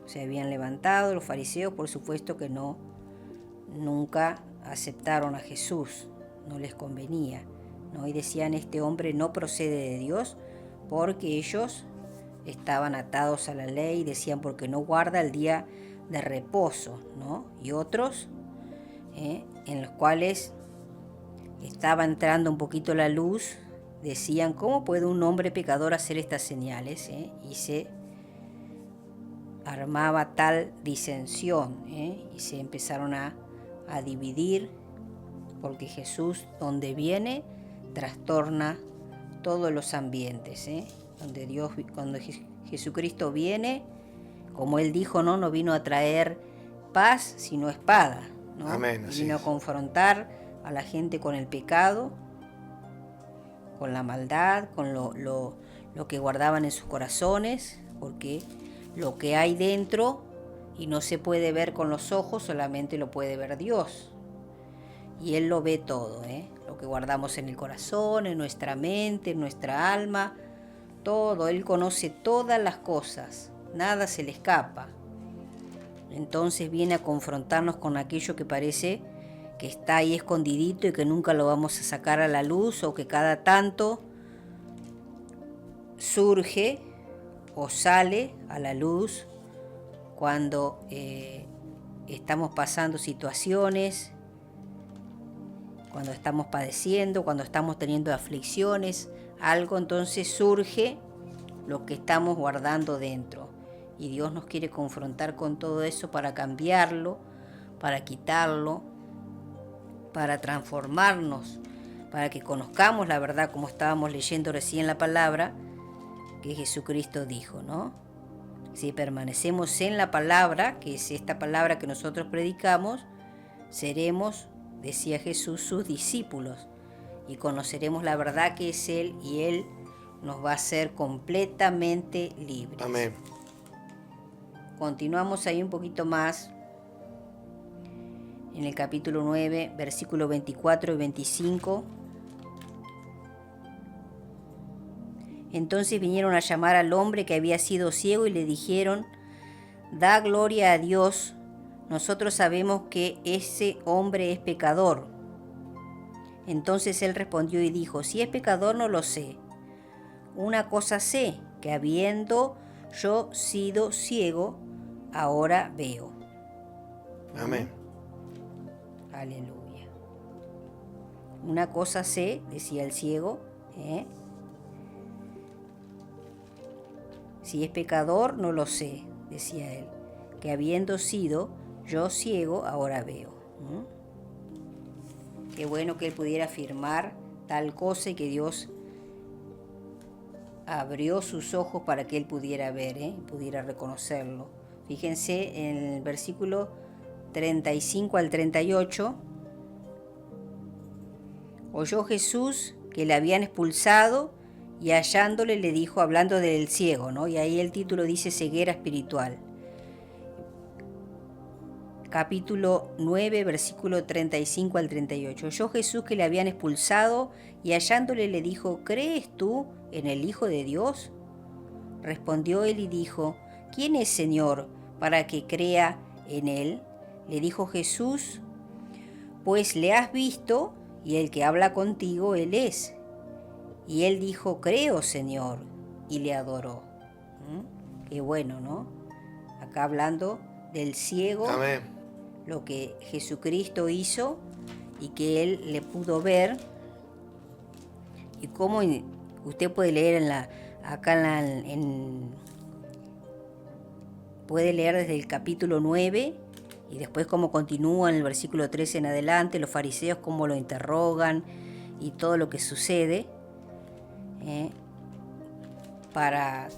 se habían levantado. Los fariseos, por supuesto que nunca aceptaron a Jesús, no les convenía, ¿no? Y decían, este hombre no procede de Dios, porque ellos estaban atados a la ley, decían, porque no guarda el día de reposo, ¿no? Y otros en los cuales estaba entrando un poquito la luz, decían, ¿cómo puede un hombre pecador hacer estas señales? Y se armaba tal disensión, y se empezaron a dividir, porque Jesús, donde viene, trastorna todos los ambientes, cuando Jesucristo viene, como él dijo, no vino a traer paz, sino espada, ¿no? Amén, vino a confrontar a la gente con el pecado, con la maldad, con lo que guardaban en sus corazones, porque lo que hay dentro y no se puede ver con los ojos, solamente lo puede ver Dios. Y Él lo ve todo, lo que guardamos en el corazón, en nuestra mente, en nuestra alma, todo. Él conoce todas las cosas, nada se le escapa. Entonces viene a confrontarnos con aquello que parece que está ahí escondidito y que nunca lo vamos a sacar a la luz, o que cada tanto surge o sale a la luz cuando estamos pasando situaciones, cuando estamos padeciendo, cuando estamos teniendo aflicciones, algo, entonces surge lo que estamos guardando dentro. Y Dios nos quiere confrontar con todo eso para cambiarlo, para quitarlo, para transformarnos, para que conozcamos la verdad, como estábamos leyendo recién la palabra que Jesucristo dijo, ¿no? Si permanecemos en la palabra, que es esta palabra que nosotros predicamos, seremos, decía Jesús, sus discípulos, y conoceremos la verdad que es Él, y Él nos va a hacer completamente libres. Amén. Continuamos ahí un poquito más en el capítulo 9, versículos 24 y 25. Entonces vinieron a llamar al hombre que había sido ciego y le dijeron, da gloria a Dios, nosotros sabemos que ese hombre es pecador. Entonces él respondió y dijo, si es pecador no lo sé. Una cosa sé, que habiendo yo sido ciego, ahora veo. Amén. Aleluya. Una cosa sé, decía el ciego, si es pecador no lo sé, decía él, que habiendo sido yo ciego, ahora veo. Qué bueno que él pudiera afirmar tal cosa y que Dios abrió sus ojos para que él pudiera ver, pudiera reconocerlo. Fíjense en el versículo 35 al 38. Oyó Jesús que le habían expulsado y hallándole le dijo, hablando del ciego, ¿no? Y ahí el título dice ceguera espiritual. Capítulo 9, versículo 35 al 38. Oyó Jesús que le habían expulsado y hallándole le dijo, ¿crees tú en el Hijo de Dios? Respondió él y dijo, ¿quién es, Señor, para que crea en él? Le dijo Jesús, pues le has visto y el que habla contigo él es. Y él dijo, creo, Señor, y le adoró. Qué bueno, ¿no? Acá hablando del ciego. Amén. Lo que Jesucristo hizo y que él le pudo ver, y cómo usted puede leer puede leer desde el capítulo 9 y después cómo continúa en el versículo 13 en adelante, los fariseos cómo lo interrogan y todo lo que sucede, para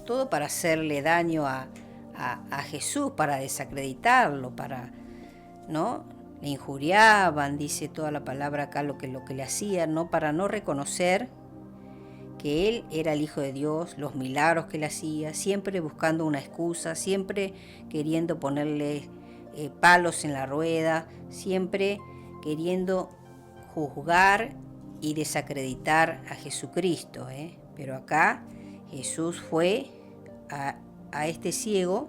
hacerle daño a Jesús, para desacreditarlo, ¿no? Le injuriaban, dice toda la palabra acá lo que le hacían, ¿no? Para no reconocer que él era el Hijo de Dios, los milagros que él hacía, siempre buscando una excusa, siempre queriendo ponerle palos en la rueda, siempre queriendo juzgar y desacreditar a Jesucristo, Pero acá Jesús fue a este ciego,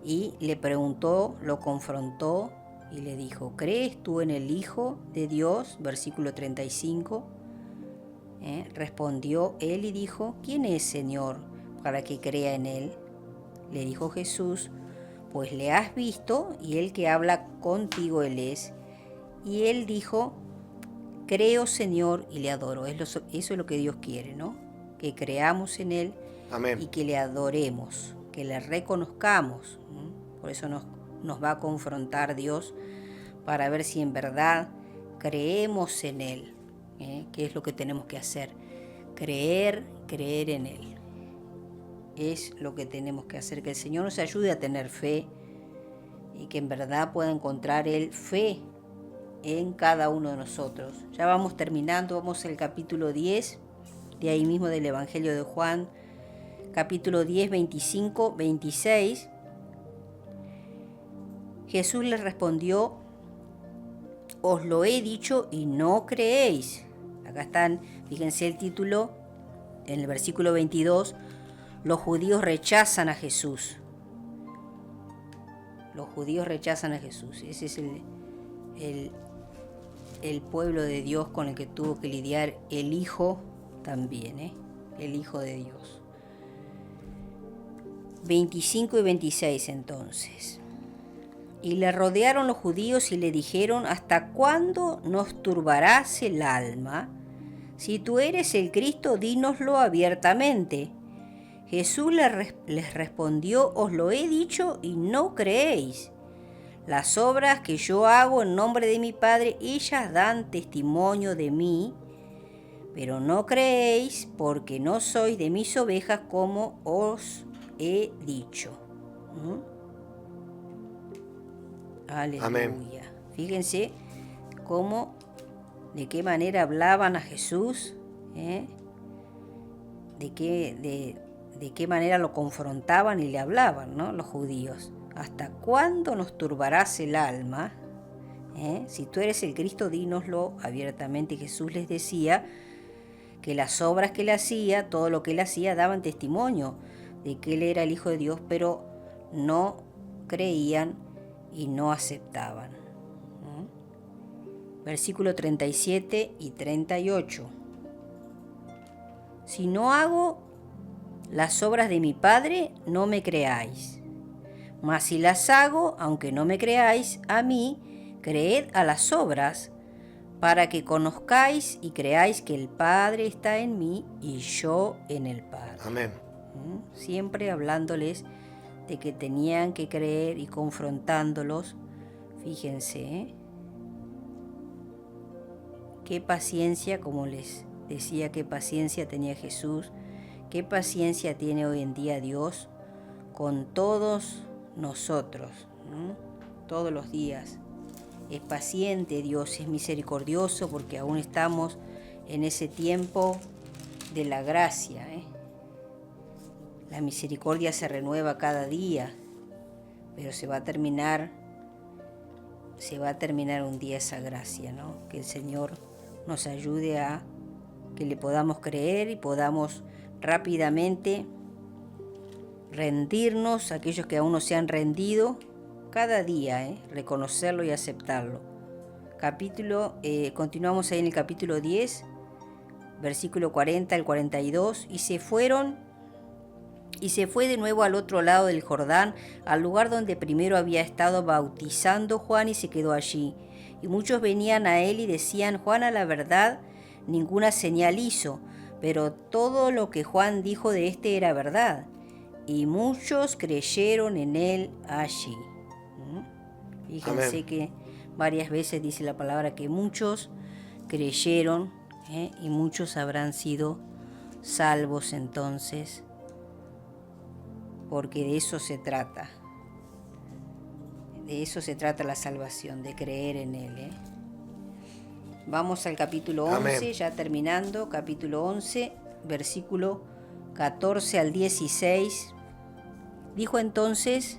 y le preguntó, lo confrontó y le dijo, ¿crees tú en el Hijo de Dios? Versículo 35. Respondió él y dijo, ¿quién es, Señor, para que crea en él? Le dijo Jesús, pues le has visto y el que habla contigo él es. Y él dijo, creo, Señor, y le adoro. Eso es lo que Dios quiere, ¿no? Que creamos en él. Amén. Y que le adoremos, que le reconozcamos. Por eso nos va a confrontar Dios para ver si en verdad creemos en él. ¿Qué es lo que tenemos que hacer? Creer en él. Es lo que tenemos que hacer, que el Señor nos ayude a tener fe y que en verdad pueda encontrar él fe en cada uno de nosotros. Ya vamos terminando, vamos al capítulo 10, de ahí mismo del Evangelio de Juan, capítulo 10, 25, 26. Jesús les respondió, os lo he dicho y no creéis. Acá están, fíjense el título, en el versículo 22, los judíos rechazan a Jesús. Los judíos rechazan a Jesús. Ese es el pueblo de Dios con el que tuvo que lidiar el Hijo también, el Hijo de Dios. 25 y 26 entonces. Y le rodearon los judíos y le dijeron, ¿hasta cuándo nos turbarás el alma? Si tú eres el Cristo, dínoslo abiertamente. Jesús les respondió, os lo he dicho y no creéis. Las obras que yo hago en nombre de mi Padre, ellas dan testimonio de mí, pero no creéis porque no sois de mis ovejas como os he dicho. Aleluya. Amén. Fíjense de qué manera hablaban a Jesús, de qué manera lo confrontaban y le hablaban, ¿no? Los judíos. ¿Hasta cuándo nos turbarás el alma? Si tú eres el Cristo, dínoslo abiertamente. Jesús les decía que las obras que él hacía, todo lo que él hacía, daban testimonio de que él era el Hijo de Dios, pero no creían y no aceptaban. Versículo 37 y 38. Si no hago las obras de mi Padre, no me creáis. Mas si las hago, aunque no me creáis a mí, creed a las obras, para que conozcáis y creáis que el Padre está en mí y yo en el Padre. Amén. Siempre hablándoles de que tenían que creer y confrontándolos. Fíjense, qué paciencia, como les decía, qué paciencia tenía Jesús, qué paciencia tiene hoy en día Dios con todos nosotros, todos los días. Es paciente Dios, es misericordioso, porque aún estamos en ese tiempo de la gracia. La misericordia se renueva cada día, pero se va a terminar un día esa gracia, ¿no? Que el Señor nos ayude a que le podamos creer y podamos rápidamente rendirnos, aquellos que aún no se han rendido, cada día, reconocerlo y aceptarlo. Continuamos ahí en el capítulo 10, versículo 40 al 42, y se fue de nuevo al otro lado del Jordán, al lugar donde primero había estado bautizando Juan, y se quedó allí. Y muchos venían a él y decían: Juan, a la verdad, ninguna señal hizo, pero todo lo que Juan dijo de éste era verdad. Y muchos creyeron en él allí. Fíjense Amén. que varias veces dice la palabra que muchos creyeron, y muchos habrán sido salvos entonces, porque de eso se trata. De eso se trata la salvación, de creer en él. Vamos al capítulo 11, Amén. ya terminando, capítulo 11, versículo 14 al 16. Dijo entonces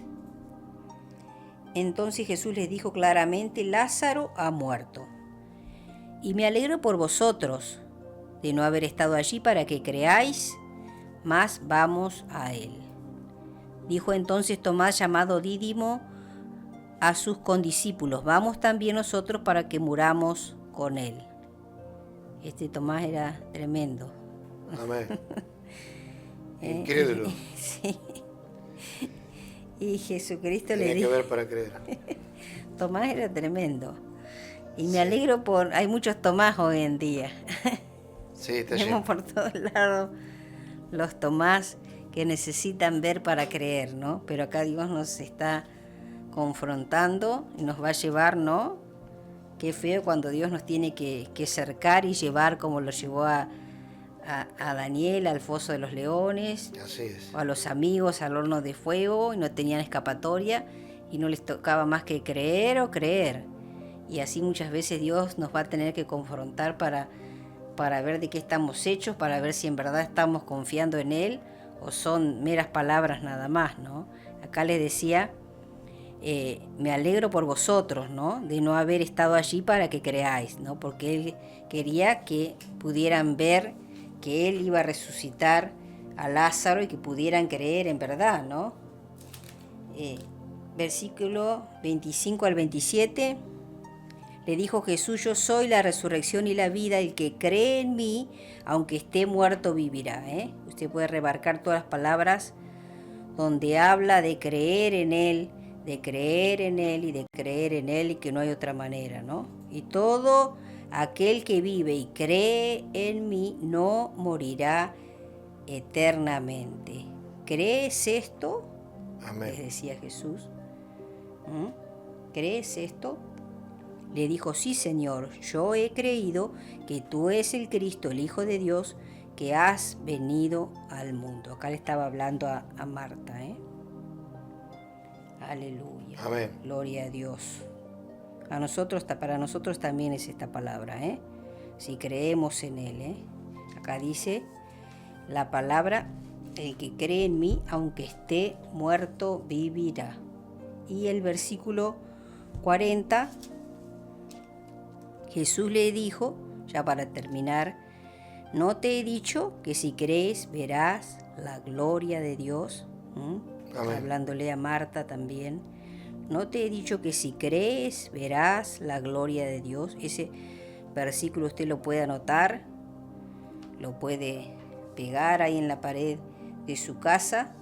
Jesús les dijo claramente: Lázaro ha muerto, y me alegro por vosotros de no haber estado allí para que creáis, mas vamos a él. Dijo entonces Tomás, llamado Dídimo, a sus condiscípulos: vamos también nosotros para que muramos con él. Este Tomás era tremendo. Amén. Incrédulo. Sí. Y Jesucristo le Tiene que dijo, ver para creer. Tomás era tremendo. Y me Sí. alegro hay muchos Tomás hoy en día. Sí, está Vemos lleno. por todos lados los Tomás que necesitan ver para creer, ¿no? Pero acá Dios nos está confrontando y nos va a llevar, ¿no? Qué feo cuando Dios nos tiene que cercar y llevar, como lo llevó a Daniel al foso de los leones, Así es. o a los amigos al horno de fuego, y no tenían escapatoria y no les tocaba más que creer o creer. Y así muchas veces Dios nos va a tener que confrontar para ver de qué estamos hechos, para ver si en verdad estamos confiando en Él o son meras palabras nada más, ¿no? Acá les decía, me alegro por vosotros, ¿no? De no haber estado allí para que creáis, ¿no? Porque Él quería que pudieran ver que Él iba a resucitar a Lázaro y que pudieran creer en verdad, ¿no? Versículo 25 al 27. Le dijo Jesús: yo soy la resurrección y la vida, el que cree en mí, aunque esté muerto, vivirá. Usted puede remarcar todas las palabras donde habla de creer en Él, de creer en Él y de creer en Él, y que no hay otra manera, ¿no? Y todo aquel que vive y cree en mí no morirá eternamente. ¿Crees esto? Amén. Les decía Jesús. ¿Crees esto? Le dijo: sí, Señor, yo he creído que tú eres el Cristo, el Hijo de Dios, que has venido al mundo. Acá le estaba hablando a Marta. Aleluya. Amén. Gloria a Dios. Para nosotros también es esta palabra, si creemos en Él. Acá dice la palabra: el que cree en mí, aunque esté muerto, vivirá. Y el versículo 40, Jesús le dijo, ya para terminar: ¿no te he dicho que si crees verás la gloria de Dios? Amén. Hablándole a Marta también. ¿No te he dicho que si crees verás la gloria de Dios? Ese versículo usted lo puede anotar, lo puede pegar ahí en la pared de su casa.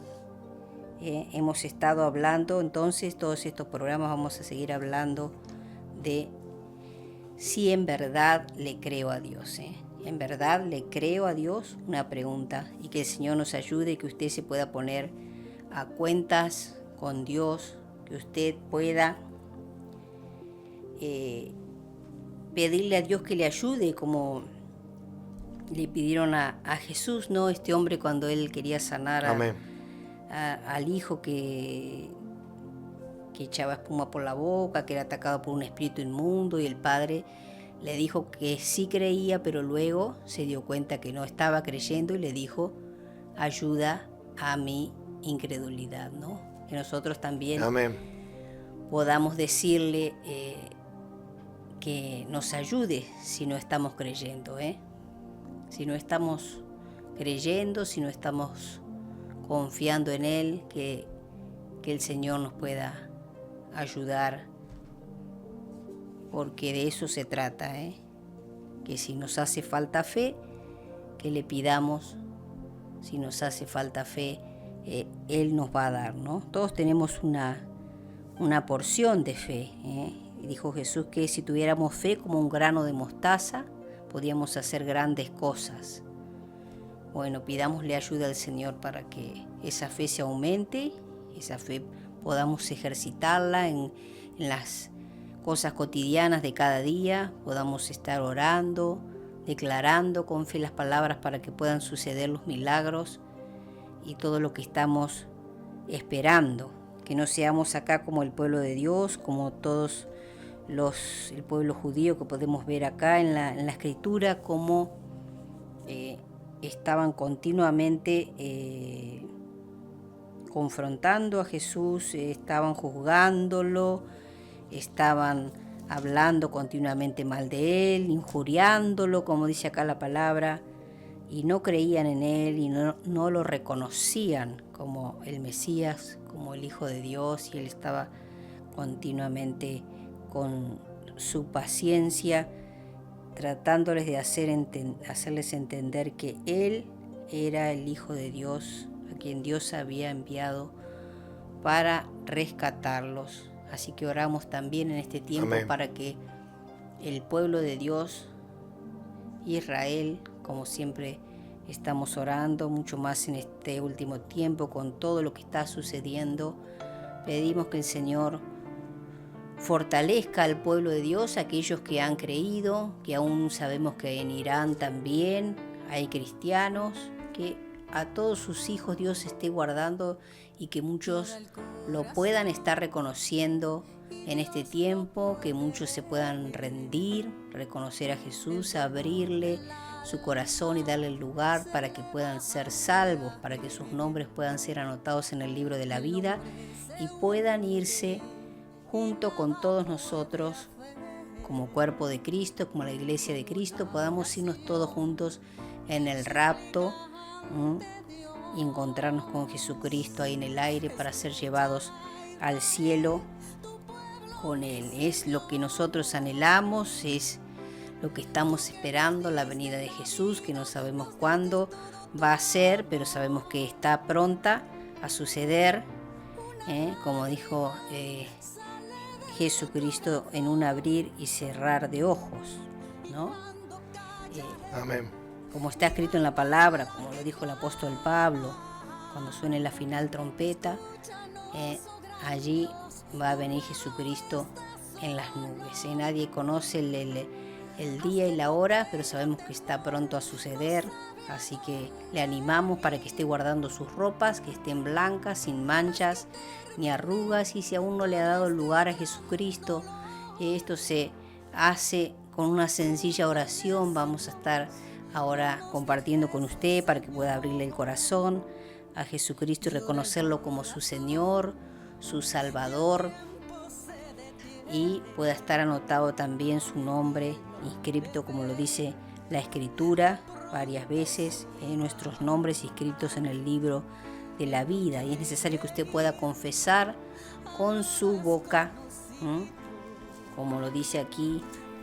Hemos estado hablando, entonces, todos estos programas vamos a seguir hablando de si en verdad le creo a Dios. ¿En verdad le creo a Dios? Una pregunta. Y que el Señor nos ayude, que usted se pueda poner a cuentas con Dios, que usted pueda pedirle a Dios que le ayude, como le pidieron a Jesús, ¿no? Este hombre, cuando él quería sanar al hijo que echaba espuma por la boca, que era atacado por un espíritu inmundo, y el padre le dijo que sí creía, pero luego se dio cuenta que no estaba creyendo y le dijo, ayuda a mi incredulidad, ¿no? Que nosotros también Amén. podamos decirle que nos ayude si no estamos creyendo, si no estamos creyendo, si no estamos confiando en Él, que el Señor nos pueda ayudar, porque de eso se trata, que si nos hace falta fe, que le pidamos. Si nos hace falta fe, Él nos va a dar, ¿no? Todos tenemos una porción de fe, Dijo Jesús que si tuviéramos fe como un grano de mostaza, podíamos hacer grandes cosas. Bueno, pidámosle ayuda al Señor para que esa fe se aumente, esa fe podamos ejercitarla en las cosas cotidianas de cada día, podamos estar orando, declarando con fe las palabras para que puedan suceder los milagros y todo lo que estamos esperando. Que no seamos acá como el pueblo de Dios, como todos el pueblo judío que podemos ver acá en la Escritura, como estaban continuamente confrontando a Jesús, estaban juzgándolo, estaban hablando continuamente mal de Él, injuriándolo, como dice acá la palabra, y no creían en Él y no lo reconocían como el Mesías, como el Hijo de Dios, y Él estaba continuamente con su paciencia tratándoles de hacerles entender que Él era el Hijo de Dios, a quien Dios había enviado para rescatarlos. Así que oramos también en este tiempo. Amén. Para que el pueblo de Dios, Israel, como siempre estamos orando, mucho más en este último tiempo con todo lo que está sucediendo, pedimos que el Señor fortalezca al pueblo de Dios, aquellos que han creído, que aún sabemos que en Irán también hay cristianos, que a todos sus hijos Dios esté guardando y que muchos lo puedan estar reconociendo en este tiempo, que muchos se puedan rendir, reconocer a Jesús, abrirle su corazón y darle el lugar para que puedan ser salvos, para que sus nombres puedan ser anotados en el libro de la vida y puedan irse junto con todos nosotros como cuerpo de Cristo, como la iglesia de Cristo, podamos irnos todos juntos en el rapto y encontrarnos con Jesucristo ahí en el aire para ser llevados al cielo con Él. Es lo que nosotros anhelamos, es lo que estamos esperando, la venida de Jesús, que no sabemos cuándo va a ser, pero sabemos que está pronta a suceder, como dijo Jesucristo, en un abrir y cerrar de ojos, ¿no? Amén. Como está escrito en la palabra, como lo dijo el apóstol Pablo, cuando suene la final trompeta, allí va a venir Jesucristo en las nubes. Nadie conoce el día y la hora, pero sabemos que está pronto a suceder, así que le animamos para que esté guardando sus ropas, que estén blancas, sin manchas ni arrugas, y si aún no le ha dado lugar a Jesucristo, esto se hace con una sencilla oración. Vamos a estar ahora compartiendo con usted para que pueda abrirle el corazón a Jesucristo y reconocerlo como su Señor, su Salvador, y pueda estar anotado también su nombre inscrito, como lo dice la Escritura varias veces, nuestros nombres inscritos en el libro de la vida. Y es necesario que usted pueda confesar con su boca, como lo dice aquí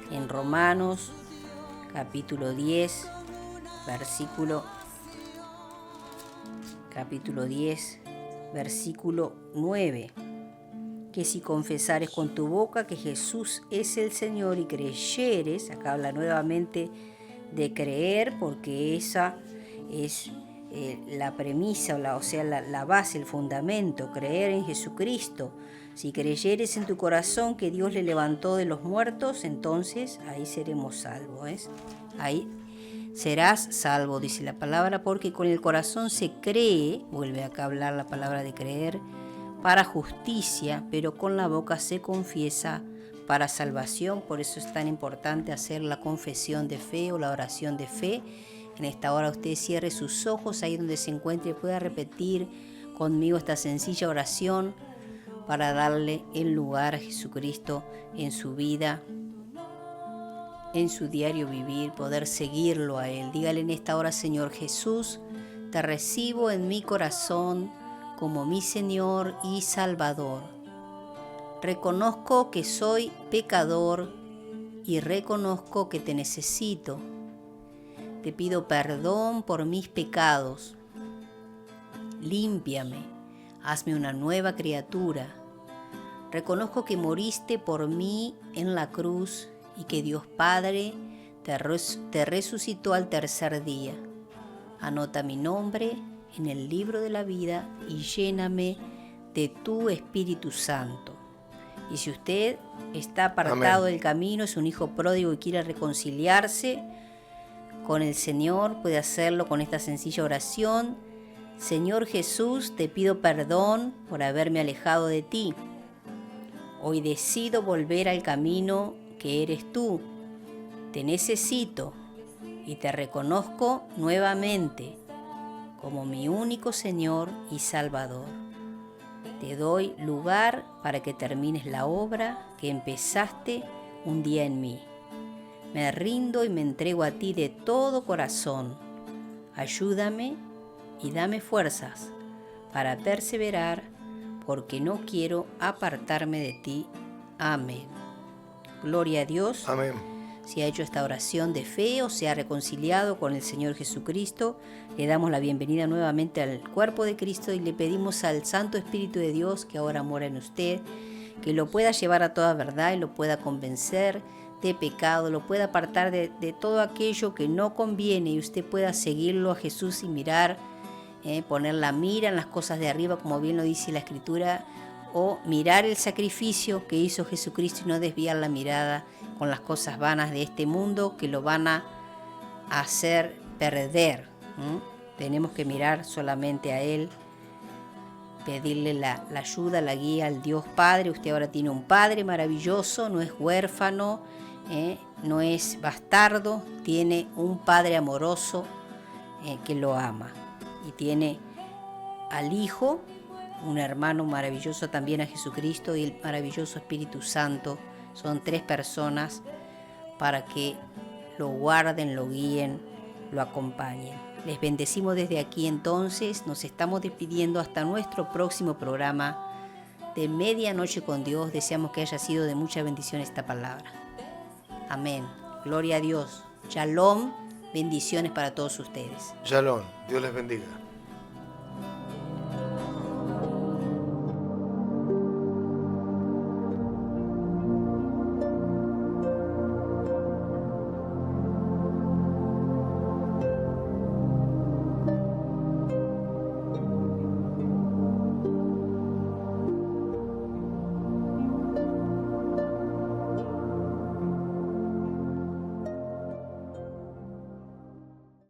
en Romanos capítulo 10, versículo 9, que si confesares con tu boca que Jesús es el Señor y creyeres, acá habla nuevamente de creer, porque esa es la premisa, o sea, la base, el fundamento, creer en Jesucristo. Si creyeres en tu corazón que Dios le levantó de los muertos, entonces ahí seremos salvos, ahí serás salvo, dice la palabra, porque con el corazón se cree, vuelve acá a hablar la palabra de creer, para justicia, pero con la boca se confiesa para salvación. Por eso es tan importante hacer la confesión de fe o la oración de fe. En esta hora usted cierre sus ojos ahí donde se encuentre y pueda repetir conmigo esta sencilla oración para darle el lugar a Jesucristo en su vida, en su diario vivir, poder seguirlo a Él. Dígale en esta hora: Señor Jesús, te recibo en mi corazón como mi Señor y Salvador. Reconozco que soy pecador y reconozco que te necesito. Te pido perdón por mis pecados. Límpiame, hazme una nueva criatura. Reconozco que moriste por mí en la cruz y que Dios Padre te resucitó al tercer día. Anota mi nombre en el libro de la vida y lléname de tu Espíritu Santo. Y si usted está apartado del camino, es un hijo pródigo y quiere reconciliarse con el Señor, puede hacerlo con esta sencilla oración: Señor Jesús, te pido perdón por haberme alejado de ti. Hoy decido volver al camino que eres tú. Te necesito y te reconozco nuevamente como mi único Señor y Salvador. Te doy lugar para que termines la obra que empezaste un día en mí. Me rindo y me entrego a ti de todo corazón. Ayúdame y dame fuerzas para perseverar, porque no quiero apartarme de ti. Amén. Gloria a Dios. Amén. Si ha hecho esta oración de fe o se ha reconciliado con el Señor Jesucristo, le damos la bienvenida nuevamente al cuerpo de Cristo y le pedimos al Santo Espíritu de Dios que ahora mora en usted, que lo pueda llevar a toda verdad y lo pueda convencer de pecado, lo pueda apartar de todo aquello que no conviene y usted pueda seguirlo a Jesús y mirar, poner la mira en las cosas de arriba, como bien lo dice la Escritura, o mirar el sacrificio que hizo Jesucristo y no desviar la mirada con las cosas vanas de este mundo que lo van a hacer perder. Tenemos que mirar solamente a Él, pedirle la ayuda, la guía al Dios Padre. Usted ahora tiene un Padre maravilloso, no es huérfano, no es bastardo, tiene un Padre amoroso que lo ama. Y tiene al Hijo, un hermano maravilloso también, a Jesucristo, y el maravilloso Espíritu Santo. Son 3 personas para que lo guarden, lo guíen, lo acompañen. Les bendecimos desde aquí entonces. Nos estamos despidiendo hasta nuestro próximo programa de Medianoche con Dios. Deseamos que haya sido de mucha bendición esta palabra. Amén. Gloria a Dios. Shalom. Bendiciones para todos ustedes. Shalom. Dios les bendiga.